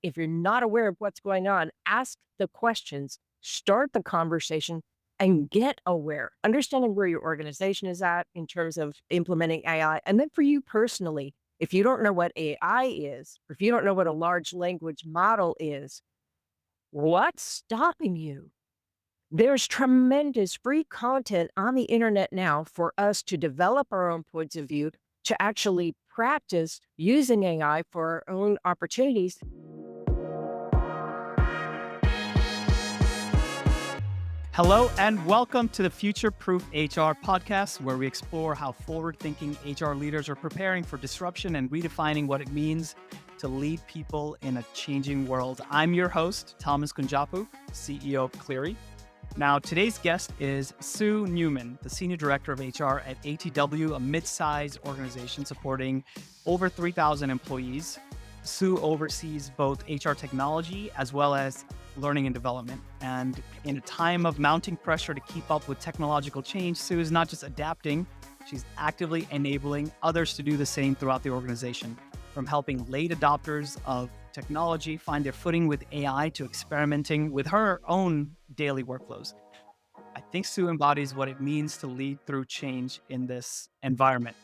If you're not aware of what's going on, ask the questions, start the conversation, and get aware. Understanding where your organization is at in terms of implementing AI. And then for you personally, if you don't know what AI is, or if you don't know what a large language model is, what's stopping you? There's tremendous free content on the internet now for us to develop our own points of view, to actually practice using AI for our own opportunities. Hello, and welcome to the Future Proof HR podcast, where we explore how forward thinking HR leaders are preparing for disruption and redefining what it means to lead people in a changing world. I'm your host, Thomas Kunjappu, CEO of Cleary. Now, today's guest is Sue Newman, the Senior Director of HR at ATW, a mid-sized organization supporting over 3,000 employees. Sue oversees both HR technology as well as learning and development. And in a time of mounting pressure to keep up with technological change, Sue is not just adapting, she's actively enabling others to do the same throughout the organization, from helping late adopters of technology find their footing with AI to experimenting with her own daily workflows. I think Sue embodies what it means to lead through change in this environment.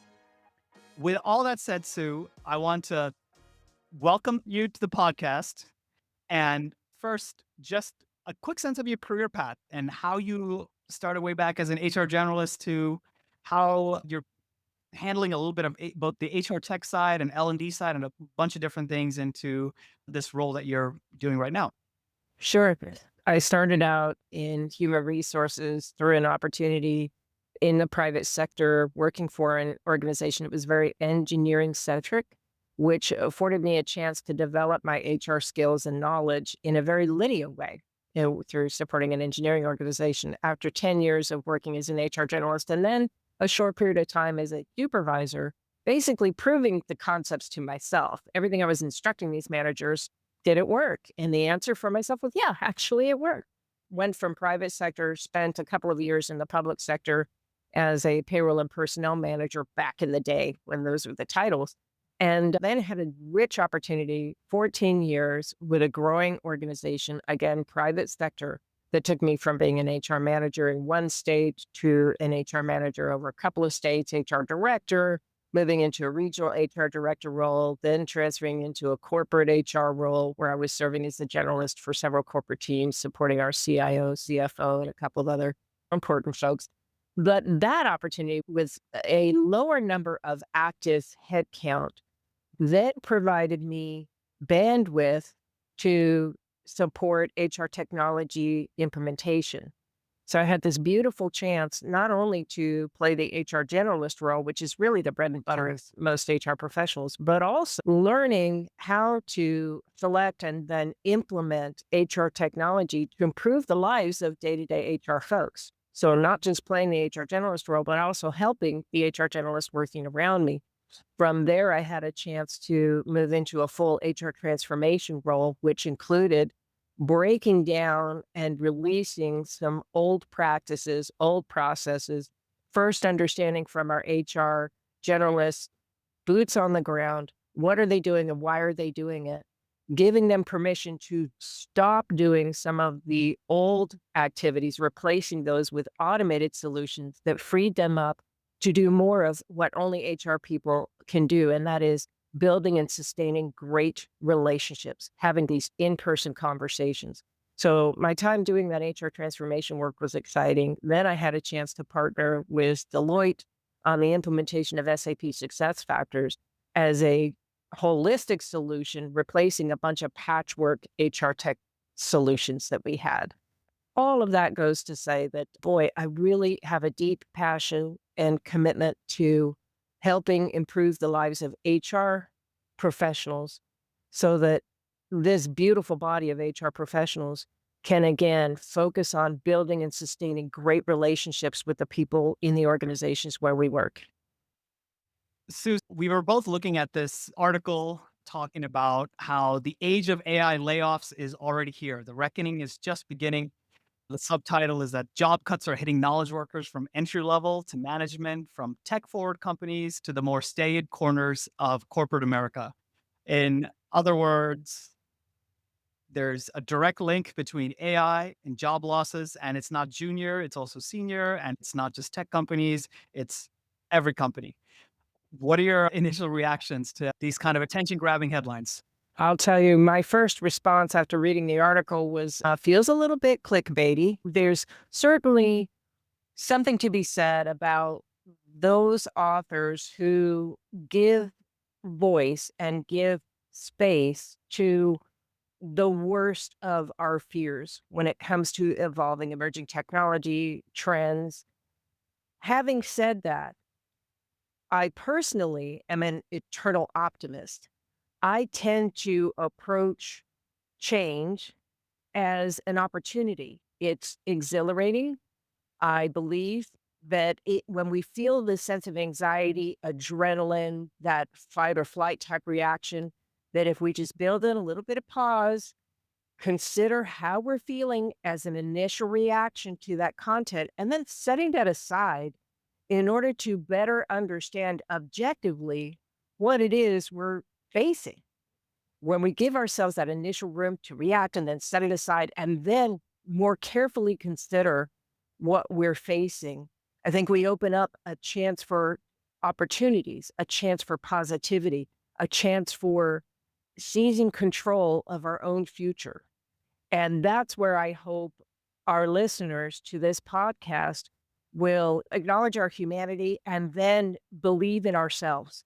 With all that said, Sue, I want to welcome you to the podcast. And first, just a quick sense of your career path and how you started way back as an HR generalist to how you're handling a little bit of both the HR tech side and L&D side and a bunch of different things into this role that you're doing right now. Sure. I started out in human resources through an opportunity in the private sector working for an organization that was very engineering centric, which afforded me a chance to develop my HR skills and knowledge in a very linear way, through supporting an engineering organization after 10 years of working as an HR generalist and then a short period of time as a supervisor, basically proving the concepts to myself. Everything I was instructing these managers, did it work? And the answer for myself was, yeah, actually it worked. Went from private sector, spent a couple of years in the public sector as a payroll and personnel manager back in the day when those were the titles. And then had a rich opportunity, 14 years with a growing organization, again, private sector, that took me from being an HR manager in one state to an HR manager over a couple of states, HR director, moving into a regional HR director role, then transferring into a corporate HR role where I was serving as the generalist for several corporate teams, supporting our CIO, CFO, and a couple of other important folks. But that opportunity was a lower number of active headcount that provided me bandwidth to support HR technology implementation. So I had this beautiful chance not only to play the HR generalist role, which is really the bread and butter of most HR professionals, but also learning how to select and then implement HR technology to improve the lives of day-to-day HR folks. So not just playing the HR generalist role, but also helping the HR generalist working around me. From there, I had a chance to move into a full HR transformation role, which included breaking down and releasing some old practices, old processes, first understanding from our HR generalists, boots on the ground, what are they doing and why are they doing it? Giving them permission to stop doing some of the old activities, replacing those with automated solutions that freed them up to do more of what only HR people can do, and that is building and sustaining great relationships, having these in-person conversations. So my time doing that HR transformation work was exciting. Then I had a chance to partner with Deloitte on the implementation of SAP SuccessFactors as a holistic solution, replacing a bunch of patchwork HR tech solutions that we had. All of that goes to say that, boy, I really have a deep passion and commitment to helping improve the lives of HR professionals so that this beautiful body of HR professionals can again focus on building and sustaining great relationships with the people in the organizations where we work. Sue, we were both looking at this article talking about how the age of AI layoffs is already here. The reckoning is just beginning. The subtitle is that job cuts are hitting knowledge workers from entry level to management, from tech forward companies to the more staid corners of corporate America. In other words, there's a direct link between AI and job losses, and it's not junior, it's also senior, and it's not just tech companies, it's every company. What are your initial reactions to these kind of attention grabbing headlines? I'll tell you, my first response after reading the article was feels a little bit clickbaity. There's certainly something to be said about those authors who give voice and give space to the worst of our fears when it comes to evolving emerging technology trends. Having said that, I personally am an eternal optimist. I tend to approach change as an opportunity. It's exhilarating. I believe that when we feel this sense of anxiety, adrenaline, that fight or flight type reaction, that if we just build in a little bit of pause, consider how we're feeling as an initial reaction to that content, and then setting that aside in order to better understand objectively what it is we're facing. When we give ourselves that initial room to react and then set it aside and then more carefully consider what we're facing, I think we open up a chance for opportunities, a chance for positivity, a chance for seizing control of our own future. And that's where I hope our listeners to this podcast will acknowledge our humanity and then believe in ourselves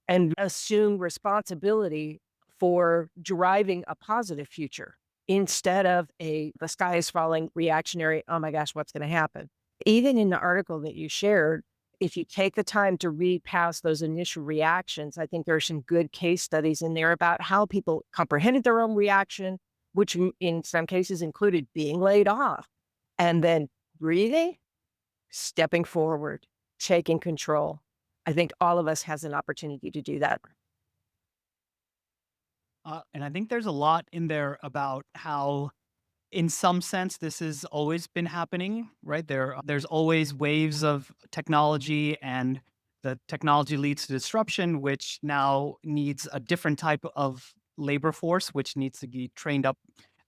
and assume responsibility for driving a positive future instead of the sky is falling reactionary, oh my gosh, what's going to happen? Even in the article that you shared, if you take the time to read past those initial reactions, I think there are some good case studies in there about how people comprehended their own reaction, which in some cases included being laid off and then breathing, stepping forward, taking control. I think all of us has an opportunity to do that. And I think there's a lot in there about how, in some sense, this has always been happening, right? There's always waves of technology, and the technology leads to disruption, which now needs a different type of labor force, which needs to be trained up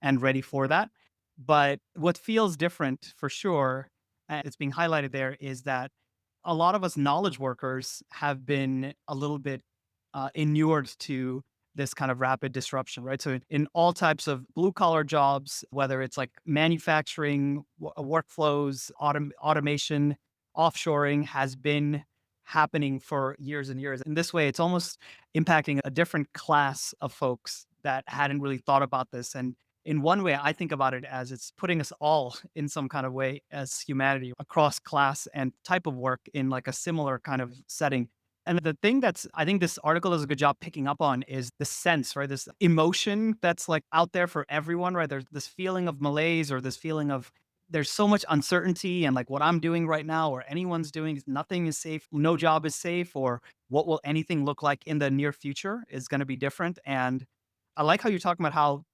and ready for that. But what feels different for sure, and it's being highlighted there, is that a lot of us knowledge workers have been a little bit inured to this kind of rapid disruption, right? So in all types of blue collar jobs, whether it's like manufacturing, workflows, automation, offshoring has been happening for years and years. In this way, it's almost impacting a different class of folks that hadn't really thought about this. And in one way, I think about it as it's putting us all in some kind of way as humanity across class and type of work in like a similar kind of setting. And the thing that's, I think this article does a good job picking up on is the sense, right? This emotion that's like out there for everyone, right? There's this feeling of malaise, or this feeling of there's so much uncertainty, and like what I'm doing right now or anyone's doing, nothing is safe, no job is safe, or what will anything look like in the near future is going to be different. And I like how you're talking about how,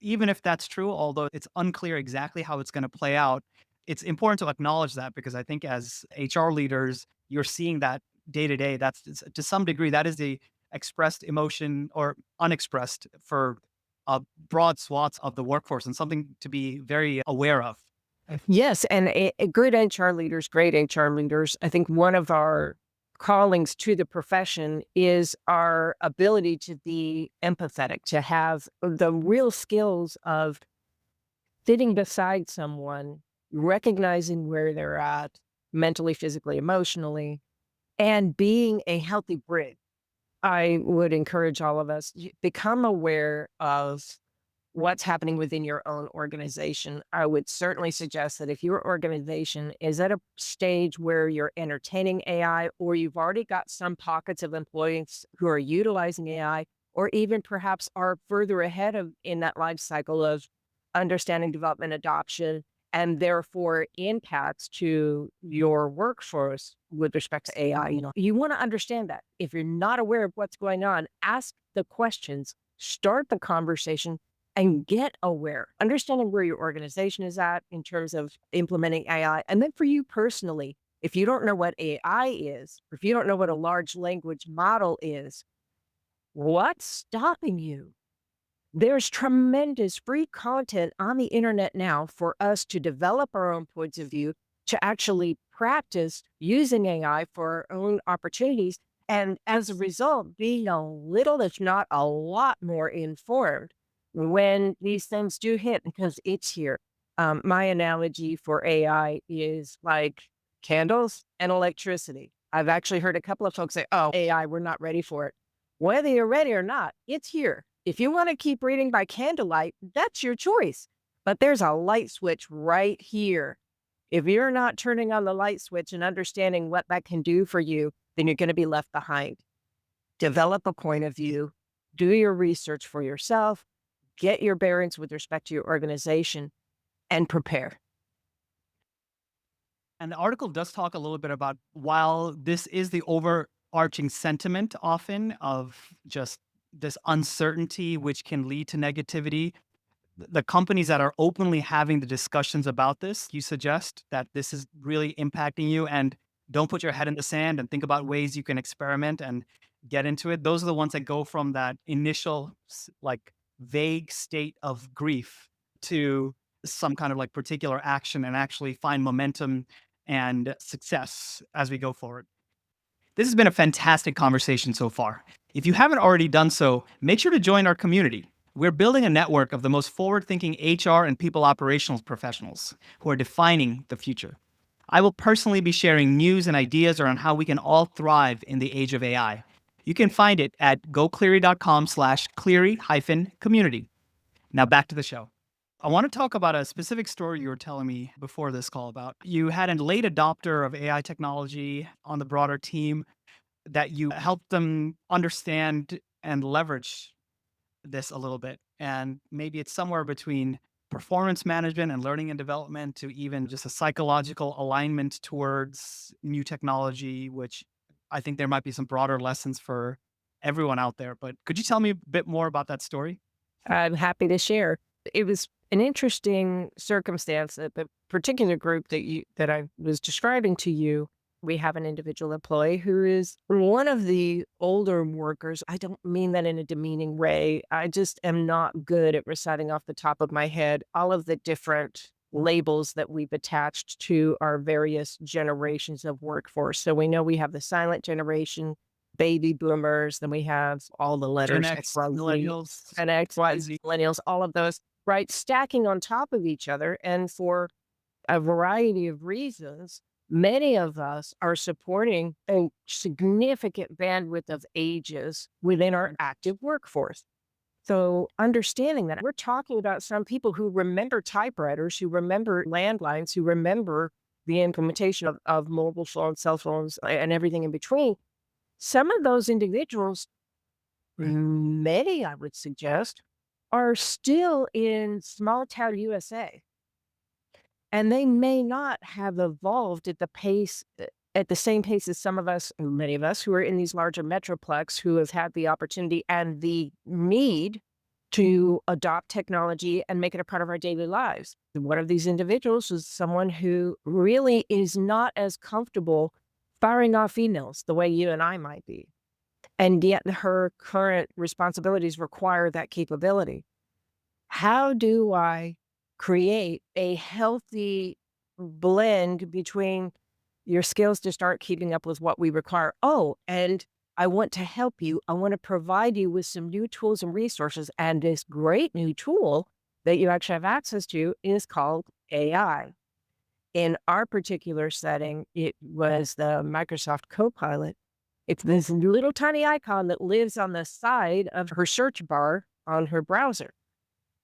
even if that's true, although it's unclear exactly how it's going to play out, it's important to acknowledge that, because I think as HR leaders, you're seeing that day to day. To some degree, that is the expressed emotion or unexpressed for broad swaths of the workforce, and something to be very aware of. Yes, and good great HR leaders. I think one of our callings to the profession is our ability to be empathetic, to have the real skills of sitting beside someone, recognizing where they're at mentally, physically, emotionally, and being a healthy bridge. I would encourage all of us, become aware of what's happening within your own organization. I would certainly suggest that if your organization is at a stage where you're entertaining AI, or you've already got some pockets of employees who are utilizing AI, or even perhaps are further ahead of in that life cycle of understanding development adoption and therefore impacts to your workforce with respect to AI, you want to understand that. If you're not aware of what's going on, ask the questions, start the conversation, and get aware, understanding where your organization is at in terms of implementing AI. And then for you personally, if you don't know what AI is, or if you don't know what a large language model is, what's stopping you? There's tremendous free content on the internet now for us to develop our own points of view, to actually practice using AI for our own opportunities. And as a result, being a little, if not a lot more informed when these things do hit, because it's here. My analogy for AI is like candles and electricity. I've actually heard a couple of folks say, oh, AI, we're not ready for it. Whether you're ready or not, it's here. If you want to keep reading by candlelight, that's your choice. But there's a light switch right here. If you're not turning on the light switch and understanding what that can do for you, then you're going to be left behind. Develop a point of view, do your research for yourself, get your bearings with respect to your organization, and prepare. And the article does talk a little bit about, while this is the overarching sentiment often of just this uncertainty, which can lead to negativity, the companies that are openly having the discussions about this, you suggest that this is really impacting you, and don't put your head in the sand and think about ways you can experiment and get into it. Those are the ones that go from that initial like vague state of grief to some kind of like particular action and actually find momentum and success as we go forward. This has been a fantastic conversation so far. If you haven't already done so, make sure to join our community. We're building a network of the most forward thinking HR and people operations professionals who are defining the future. I will personally be sharing news and ideas around how we can all thrive in the age of AI. You can find it at gocleary.com/Cleary-community. Now back to the show. I want to talk about a specific story you were telling me before this call about. You had a late adopter of AI technology on the broader team that you helped them understand and leverage this a little bit. And maybe it's somewhere between performance management and learning and development to even just a psychological alignment towards new technology, which I think there might be some broader lessons for everyone out there. But could you tell me a bit more about that story? I'm happy to share. It was an interesting circumstance that the particular group that I was describing to you. We have an individual employee who is one of the older workers. I don't mean that in a demeaning way. I just am not good at reciting off the top of my head all of the different labels that we've attached to our various generations of workforce. So we know we have the silent generation, baby boomers, then we have all the Gen letters X, from millennials, Gen X, Y, Gen Z, Z. millennials, all of those, right, stacking on top of each other. And for a variety of reasons, many of us are supporting a significant bandwidth of ages within our active workforce. So understanding that we're talking about some people who remember typewriters, who remember landlines, who remember the implementation of mobile phones, cell phones, and everything in between. Some of those individuals, many, I would suggest, are still in small town USA, and they may not have evolved at the pace at the same pace as some of us, many of us who are in these larger metroplex who have had the opportunity and the need to adopt technology and make it a part of our daily lives. One of these individuals is someone who really is not as comfortable firing off emails the way you and I might be. And yet her current responsibilities require that capability. How do I create a healthy blend between your skills to start keeping up with what we require? Oh, and I want to help you. I want to provide you with some new tools and resources. And this great new tool that you actually have access to is called AI. In our particular setting, it was the Microsoft Copilot. It's this little tiny icon that lives on the side of her search bar on her browser.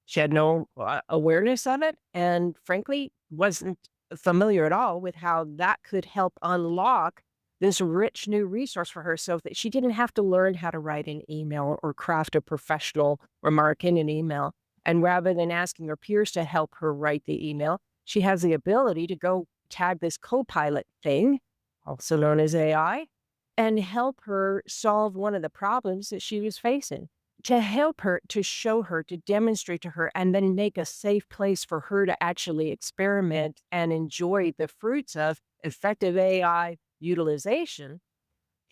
She had no awareness of it, and frankly, wasn't familiar at all with how that could help unlock this rich new resource for her so that she didn't have to learn how to write an email or craft a professional remark in an email. And rather than asking her peers to help her write the email, she has the ability to go tag this Copilot thing, also known as AI, and help her solve one of the problems that she was facing, to help her, to show her, to demonstrate to her, and then make a safe place for her to actually experiment and enjoy the fruits of effective AI utilization.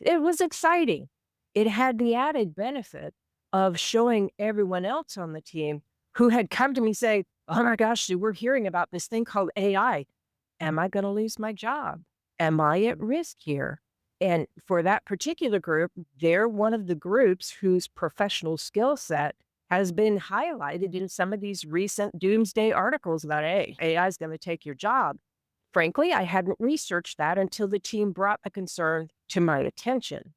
It was exciting. It had the added benefit of showing everyone else on the team who had come to me saying, "Oh my gosh, Sue, we're hearing about this thing called AI. Am I gonna lose my job? Am I at risk here?" And for that particular group, they're one of the groups whose professional skill set has been highlighted in some of these recent doomsday articles about, "Hey, AI is gonna take your job." Frankly, I hadn't researched that until the team brought the concern to my attention.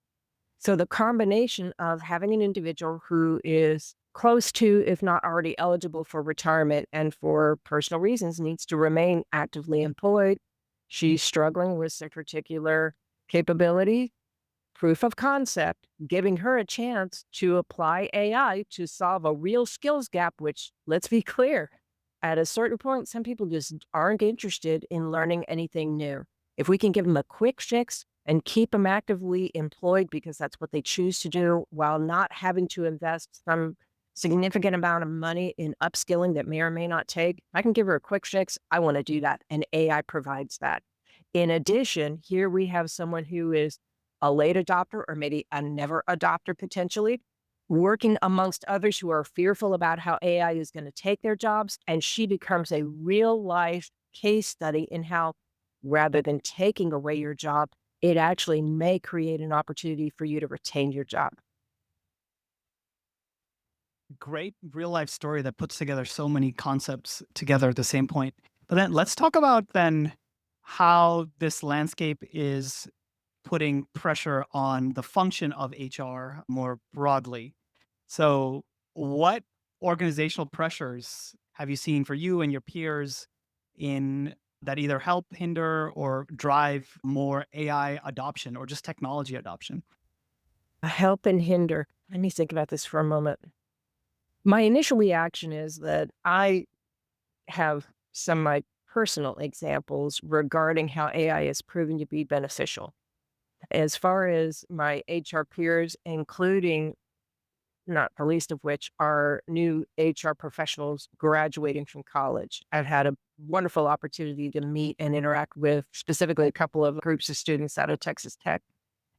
So the combination of having an individual who is close to, if not already eligible for retirement and for personal reasons needs to remain actively employed. She's struggling with a particular capability, proof of concept, giving her a chance to apply AI to solve a real skills gap, which, let's be clear, at a certain point, some people just aren't interested in learning anything new. If we can give them a quick fix and keep them actively employed because that's what they choose to do while not having to invest some significant amount of money in upskilling that may or may not take, I can give her a quick fix. I want to do that. And AI provides that. In addition, here we have someone who is a late adopter or maybe a never adopter potentially, working amongst others who are fearful about how AI is going to take their jobs. And she becomes a real life case study in how, rather than taking away your job, it actually may create an opportunity for you to retain your job. Great real life story that puts together so many concepts together at the same point. But then let's talk about then how this landscape is putting pressure on the function of HR more broadly. So, what organizational pressures have you seen for you and your peers in that either help, hinder, or drive more AI adoption or just technology adoption? Help and hinder. Let me think about this for a moment. My initial reaction is that I have some of my personal examples regarding how AI has proven to be beneficial. As far as my HR peers, including not the least of which are new HR professionals graduating from college. I've had a wonderful opportunity to meet and interact with specifically a couple of groups of students out of Texas Tech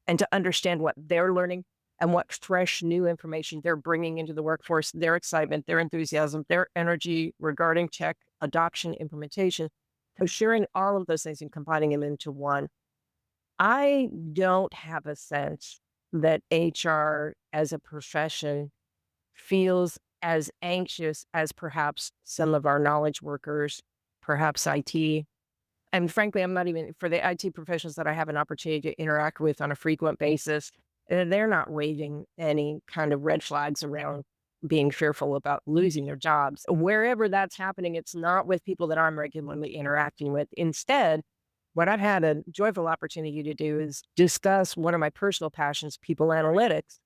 and to understand what they're learning and what fresh new information they're bringing into the workforce, their excitement, their enthusiasm, their energy regarding tech adoption, implementation. So sharing all of those things and combining them into one. I don't have a sense that HR as a profession feels as anxious as perhaps some of our knowledge workers, perhaps IT. And frankly, I'm not even for the IT professionals that I have an opportunity to interact with on a frequent basis, they're not waving any kind of red flags around being fearful about losing their jobs. Wherever that's happening, it's not with people that I'm regularly interacting with. Instead, what I've had a joyful opportunity to do is discuss one of my personal passions, people analytics,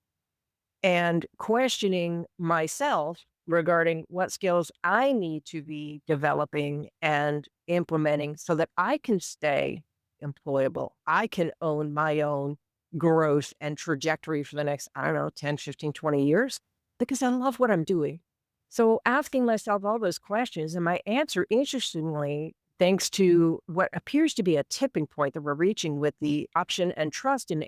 and questioning myself regarding what skills I need to be developing and implementing so that I can stay employable. I can own my own growth and trajectory for the next, I don't know, 10, 15, 20 years because I love what I'm doing. So asking myself all those questions and my answer, interestingly, thanks to what appears to be a tipping point that we're reaching with the option and trust in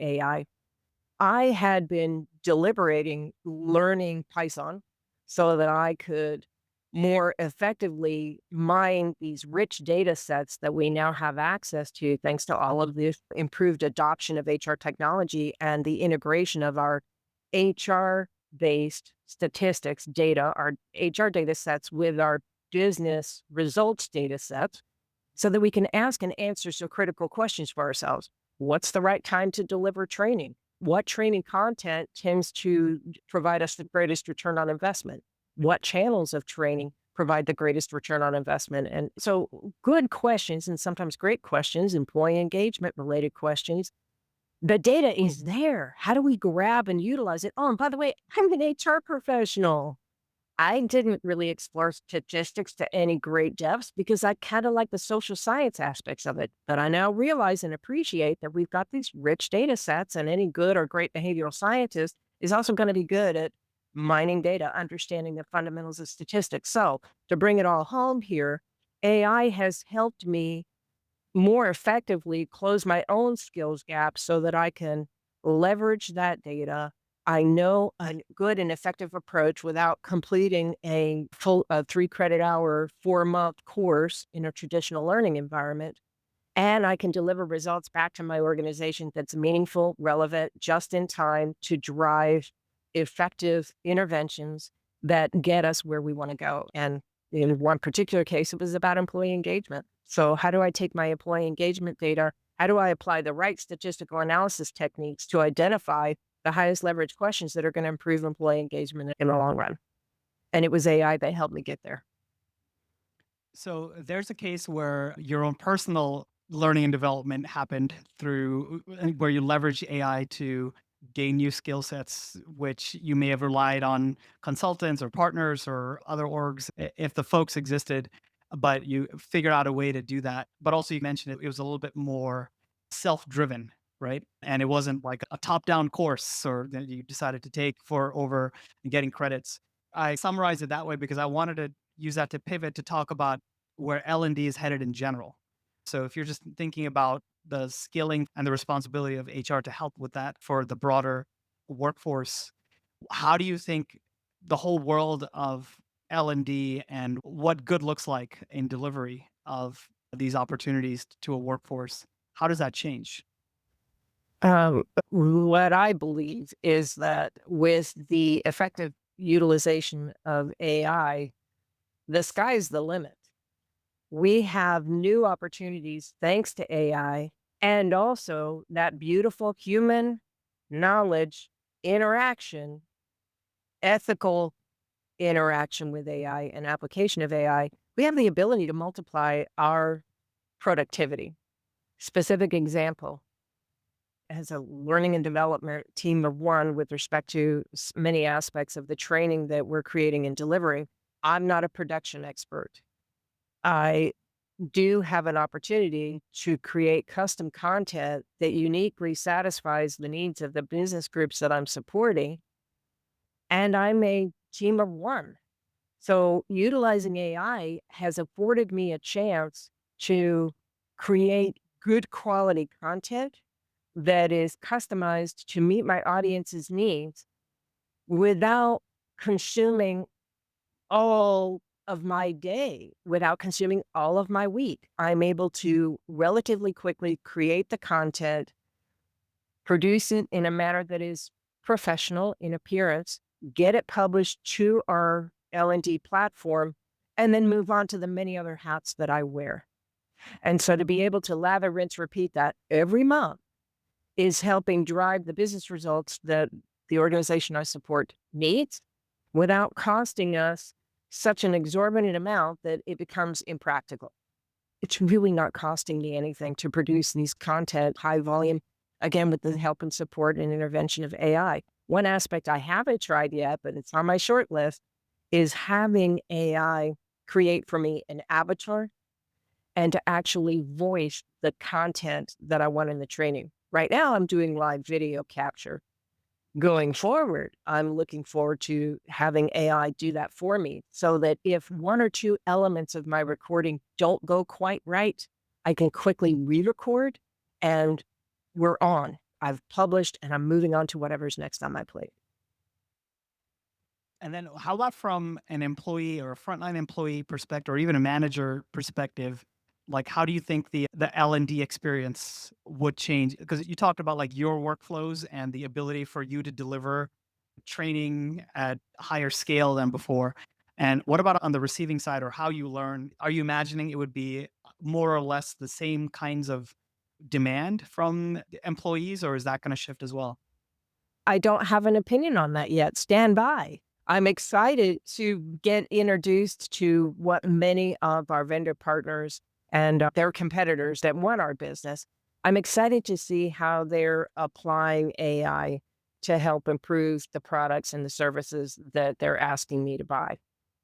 I had been deliberating learning Python so that I could more effectively mine these rich data sets that we now have access to thanks to all of this improved adoption of HR technology and the integration of our HR based statistics data, our HR data sets with our business results data sets so that we can ask and answer some critical questions for ourselves. What's the right time to deliver training? What training content tends to provide us the greatest return on investment? What channels of training provide the greatest return on investment? And so, good questions and sometimes great questions, employee engagement related questions. The data is there. How do we grab and utilize it? Oh, and by the way, I'm an HR professional. I didn't really explore statistics to any great depths because I kind of like the social science aspects of it. But I now realize and appreciate that we've got these rich data sets, and any good or great behavioral scientist is also going to be good at mining data, understanding the fundamentals of statistics. So, to bring it all home here, AI has helped me more effectively close my own skills gap so that I can leverage that data I know a good and effective approach without completing a full 3 credit hour, 4-month course in a traditional learning environment. And I can deliver results back to my organization that's meaningful, relevant, just in time to drive effective interventions that get us where we want to go. And in one particular case, it was about employee engagement. So, how do I take my employee engagement data? How do I apply the right statistical analysis techniques to identify the highest leverage questions that are going to improve employee engagement in the long run? And it was AI that helped me get there. So there's a case where your own personal learning and development happened through where you leverage AI to gain new skill sets, which you may have relied on consultants or partners or other orgs if the folks existed, but you figured out a way to do that. But also, you mentioned it was a little bit more self driven, right? And it wasn't like a top down course or that you decided to take for over getting credits. I summarize it that way because I wanted to use that to pivot to talk about where L&D is headed in general. So if you're just thinking about the skilling and the responsibility of HR to help with that for the broader workforce, how do you think the whole world of L&D and what good looks like in delivery of these opportunities to a workforce, how does that change? What I believe is that with the effective utilization of AI, the sky's the limit. We have new opportunities thanks to AI and also that beautiful human knowledge interaction, ethical interaction with AI and application of AI. We have the ability to multiply our productivity. Specific example, as a learning and development team of one with respect to many aspects of the training that we're creating and delivering, I'm not a production expert. I do have an opportunity to create custom content that uniquely satisfies the needs of the business groups that I'm supporting. And I'm a team of one. So utilizing AI has afforded me a chance to create good quality content that is customized to meet my audience's needs without consuming all of my day, without consuming all of my week. I'm able to relatively quickly create the content, produce it in a manner that is professional in appearance, get it published to our L&D platform, and then move on to the many other hats that I wear. And so to be able to lather, rinse, repeat that every month is helping drive the business results that the organization I support needs without costing us such an exorbitant amount that it becomes impractical. It's really not costing me anything to produce these content high volume, again, with the help and support and intervention of AI. One aspect I haven't tried yet, but it's on my short list, is having AI create for me an avatar and to actually voice the content that I want in the training. Right now, I'm doing live video capture. Going forward, I'm looking forward to having AI do that for me so that if one or two elements of my recording don't go quite right, I can quickly re-record and we're on. I've published and I'm moving on to whatever's next on my plate. And then how about from an employee or a frontline employee perspective or even a manager perspective? Like how do you think the L&D experience would change? Because you talked about like your workflows and the ability for you to deliver training at higher scale than before. And what about on the receiving side or how you learn? Are you imagining it would be more or less the same kinds of demand from employees, or is that going to shift as well? I don't have an opinion on that yet. Stand by. I'm excited to get introduced to what many of our vendor partners and their competitors that want our business. I'm excited to see how they're applying AI to help improve the products and the services that they're asking me to buy.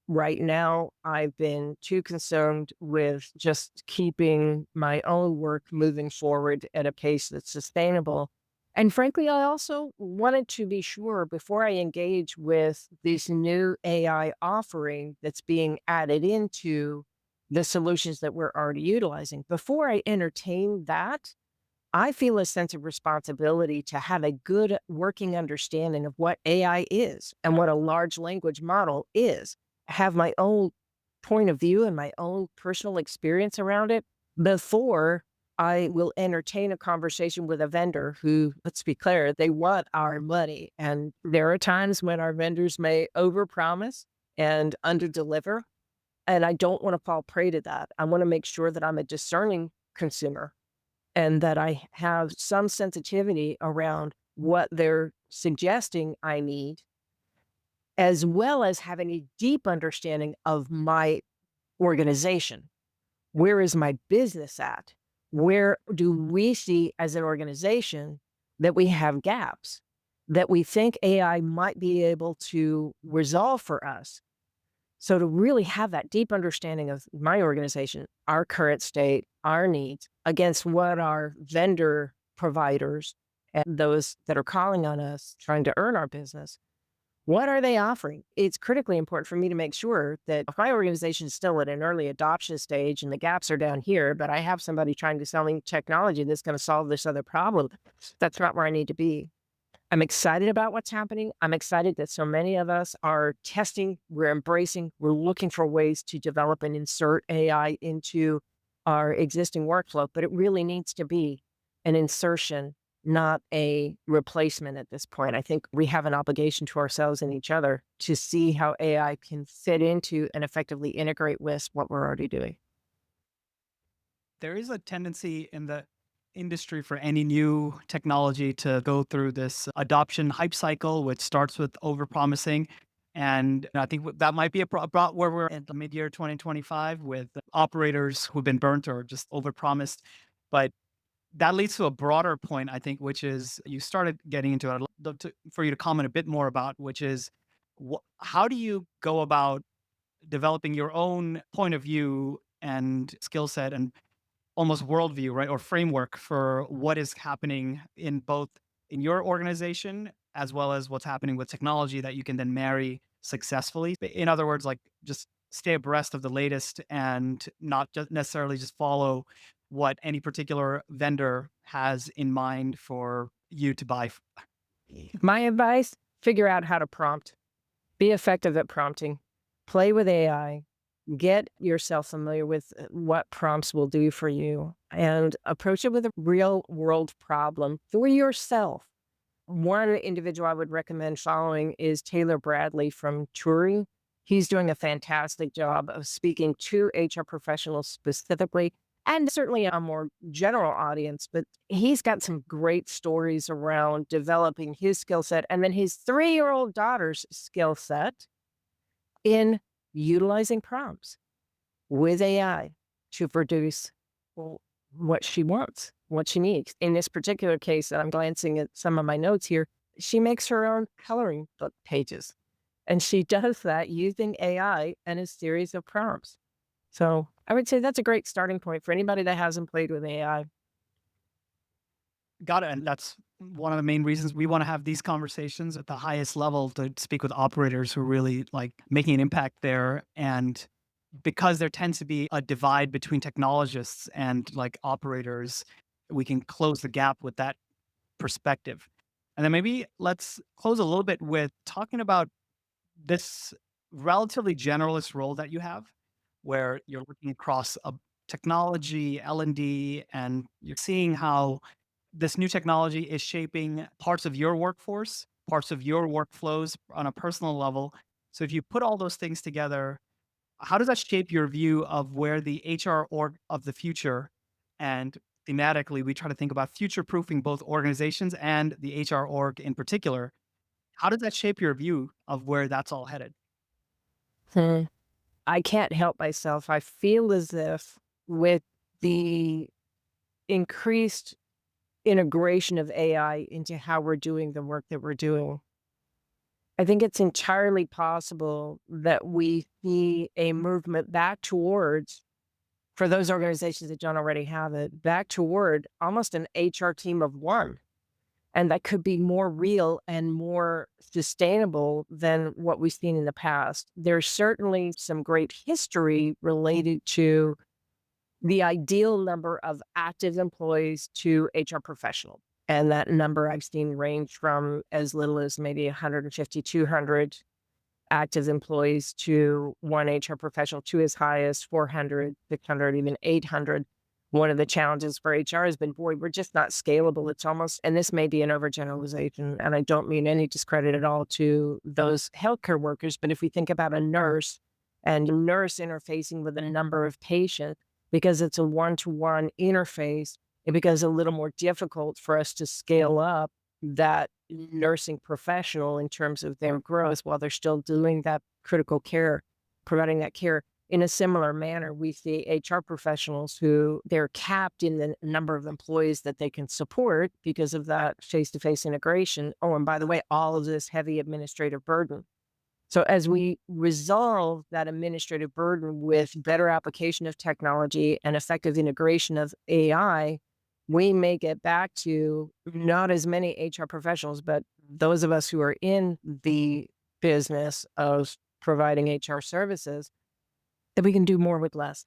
Right now, I've been too concerned with just keeping my own work moving forward at a pace that's sustainable. And frankly, I also wanted to be sure before I engage with this new AI offering that's being added into the solutions that we're already utilizing. Before I entertain that, I feel a sense of responsibility to have a good working understanding of what AI is and what a large language model is, have my own point of view and my own personal experience around it before I will entertain a conversation with a vendor who, let's be clear, they want our money. And there are times when our vendors may overpromise and underdeliver. And I don't want to fall prey to that. I want to make sure that I'm a discerning consumer and that I have some sensitivity around what they're suggesting I need, as well as having a deep understanding of my organization. Where is my business at? Where do we see as an organization that we have gaps that we think AI might be able to resolve for us? So to really have that deep understanding of my organization, our current state, our needs against what our vendor providers and those that are calling on us trying to earn our business, what are they offering? It's critically important for me to make sure that if my organization is still at an early adoption stage and the gaps are down here, but I have somebody trying to sell me technology that's going to solve this other problem, that's not where I need to be. I'm excited about what's happening. I'm excited that so many of us are testing, we're embracing, we're looking for ways to develop and insert AI into our existing workflow, but it really needs to be an insertion, not a replacement at this point. I think we have an obligation to ourselves and each other to see how AI can fit into and effectively integrate with what we're already doing. There is a tendency in the industry for any new technology to go through this adoption hype cycle, which starts with overpromising. And I think that might be about where we're at the mid-year 2025 with operators who've been burnt or just overpromised. But that leads to a broader point, I think, which is you started getting into it. I'd love for you to comment a bit more about, which is how do you go about developing your own point of view and skill set and almost worldview, right, or framework for what is happening in both in your organization as well as what's happening with technology that you can then marry successfully. In other words, like just stay abreast of the latest and not just necessarily just follow what any particular vendor has in mind for you to buy. My advice, figure out how to prompt, be effective at prompting, play with AI, get yourself familiar with what prompts will do for you, and approach it with a real world problem for yourself. One individual I would recommend following is Taylor Bradley from Turing. He's doing a fantastic job of speaking to HR professionals specifically, and certainly a more general audience, but he's got some great stories around developing his skill set and then his 3-year-old daughter's skill set in utilizing prompts with AI to produce w what she wants, what she needs. In this particular case, and I'm glancing at some of my notes here, she makes her own coloring book pages, and she does that using AI and a series of prompts. So, I would say that's a great starting point for anybody that hasn't played with AI. Got it. And that's one of the main reasons we want to have these conversations at the highest level to speak with operators who are really like making an impact there. And because there tends to be a divide between technologists and like operators, we can close the gap with that perspective. And then maybe let's close a little bit with talking about this relatively generalist role that you have, where you're looking across a technology, L&D, and you're seeing how this new technology is shaping parts of your workforce, parts of your workflows on a personal level. So if you put all those things together, how does that shape your view of where the HR org of the future and thematically we try to think about future proofing both organizations and the HR org in particular. How does that shape your view of where that's all headed? Hmm. I can't help myself. I feel as if with the increased integration of AI into how we're doing the work that we're doing, I think it's entirely possible that we see a movement back towards, for those organizations that don't already have it, back toward almost an HR team of one. And that could be more real and more sustainable than what we've seen in the past. There's certainly some great history related to the ideal number of active employees to HR professional. And that number I've seen range from as little as maybe 150, 200 active employees to one HR professional to as high as 400, 600, even 800. One of the challenges for HR has been, boy, we're just not scalable. It's almost, and this may be an overgeneralization, and I don't mean any discredit at all to those healthcare workers, but if we think about a nurse and a nurse interfacing with a number of patients, because it's a one-to-one interface, it becomes a little more difficult for us to scale up that nursing professional in terms of their growth while they're still doing that critical care, providing that care. In a similar manner, we see HR professionals who they're capped in the number of employees that they can support because of that face-to-face integration. Oh, and by the way, all of this heavy administrative burden. So as we resolve that administrative burden with better application of technology and effective integration of AI, we may get back to not as many HR professionals, but those of us who are in the business of providing HR services, that we can do more with less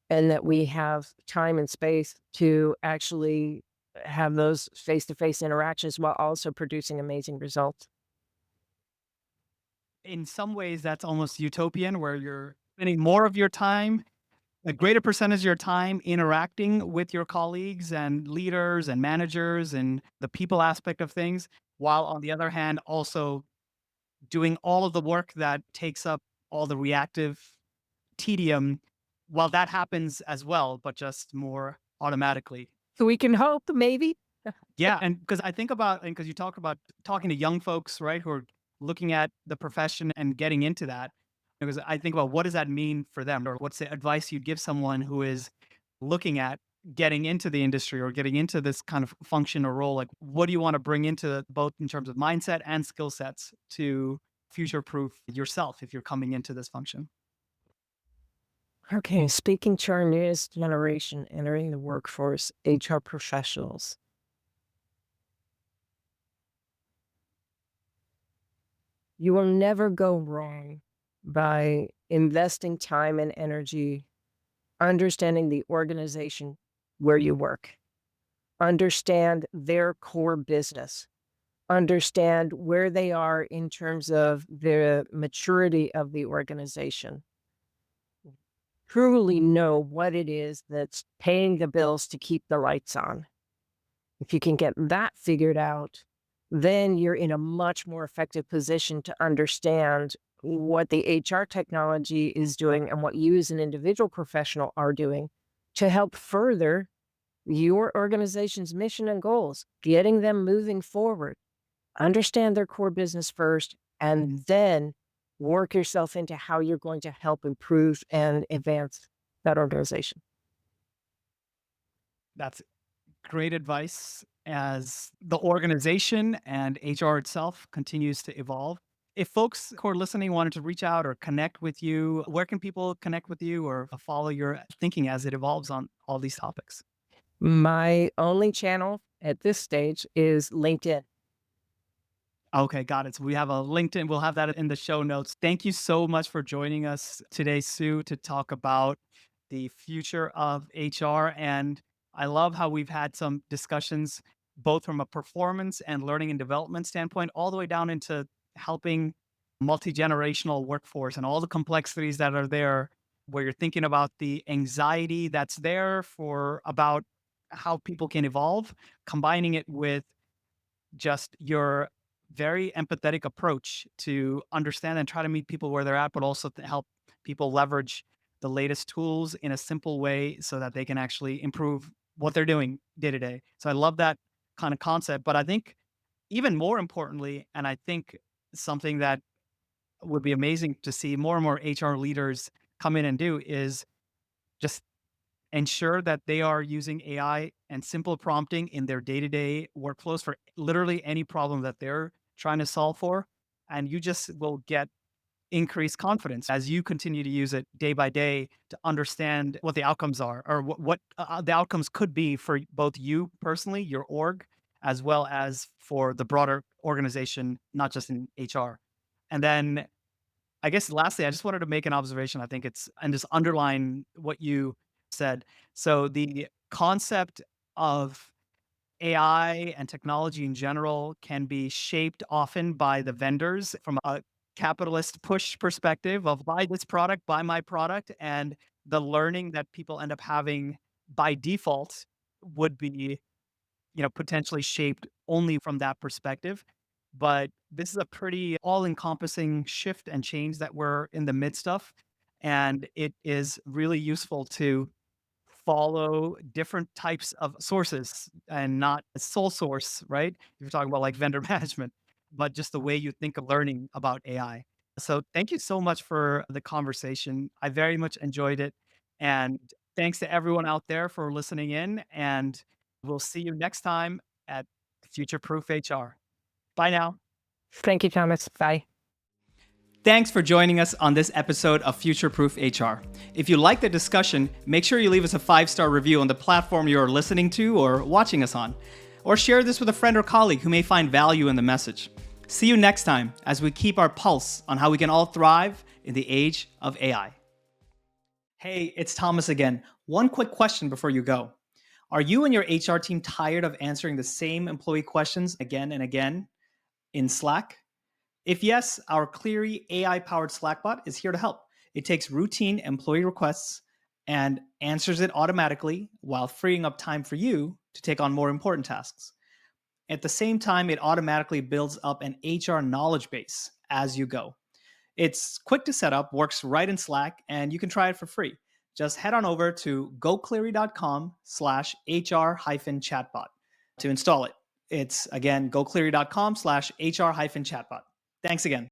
and that we have time and space to actually have those face-to-face interactions while also producing amazing results. In some ways, that's almost utopian, where you're spending more of your time, a greater percentage of your time interacting with your colleagues and leaders and managers and the people aspect of things, while on the other hand, also doing all of the work that takes up all the reactive tedium while that happens as well, but just more automatically. So we can hope maybe. Yeah, and because I think about and because you talk about talking to young folks, right, who are looking at the profession and getting into that, because I think about what does that mean for them, or what's the advice you'd give someone who is looking at getting into the industry or getting into this kind of function or role? Like, what do you want to bring into both in terms of mindset and skill sets to future proof yourself if you're coming into this function? Okay, speaking to our newest generation entering the workforce, HR professionals, you will never go wrong by investing time and energy understanding the organization where you work, understand their core business, understand where they are in terms of the maturity of the organization, truly know what it is that's paying the bills to keep the lights on. If you can get that figured out, then you're in a much more effective position to understand what the HR technology is doing and what you as an individual professional are doing to help further your organization's mission and goals, getting them moving forward. Understand their core business first, and then work yourself into how you're going to help improve and advance that organization. That's great advice as the organization and HR itself continues to evolve. If folks who are listening wanted to reach out or connect with you, where can people connect with you or follow your thinking as it evolves on all these topics? My only channel at this stage is LinkedIn. Okay, got it. So we have a LinkedIn. We'll have that in the show notes. Thank you so much for joining us today, Sue, to talk about the future of HR. And I love how we've had some discussions, both from a performance and learning and development standpoint, all the way down into helping multi-generational workforce and all the complexities that are there, where you're thinking about the anxiety that's there for about how people can evolve, combining it with just your very empathetic approach to understand and try to meet people where they're at, but also to help people leverage the latest tools in a simple way so that they can actually improve what they're doing day to day. So I love that kind of concept. But I think even more importantly, and I think something that would be amazing to see more and more HR leaders come in and do is just ensure that they are using AI and simple prompting in their day-to-day workflows for literally any problem that they're trying to solve for. And you just will get increased confidence as you continue to use it day by day to understand what the outcomes are or what the outcomes could be for both you personally, your org, as well as for the broader organization, not just in HR. And then I guess lastly, I just wanted to make an observation. I think it's and just underline what you said. So the concept of AI and technology in general can be shaped often by the vendors from a capitalist push perspective of buy this product, buy my product. And the learning that people end up having by default would be, potentially shaped only from that perspective. But this is a pretty all encompassing shift and change that we're in the midst of. And it is really useful to follow different types of sources and not a sole source, right? If you're talking about like vendor management, but just the way you think of learning about AI. So thank you so much for the conversation. I very much enjoyed it. And thanks to everyone out there for listening in. And we'll see you next time at Future Proof HR. Bye now. Thank you, Thomas. Bye. Thanks for joining us on this episode of Future Proof HR. If you like the discussion, make sure you leave us a 5-star review on the platform you're listening to or watching us on. Or share this with a friend or colleague who may find value in the message. See you next time as we keep our pulse on how we can all thrive in the age of AI. Hey, it's Thomas again. One quick question before you go. Are you and your HR team tired of answering the same employee questions again and again in Slack? If yes, our Cleary AI-powered Slack bot is here to help. It takes routine employee requests and answers it automatically while freeing up time for you to take on more important tasks. At the same time, it automatically builds up an HR knowledge base as you go. It's quick to set up, works right in Slack, and you can try it for free. Just head on over to gocleary.com/HR-chatbot to install it. It's again, gocleary.com/HR-chatbot. Thanks again.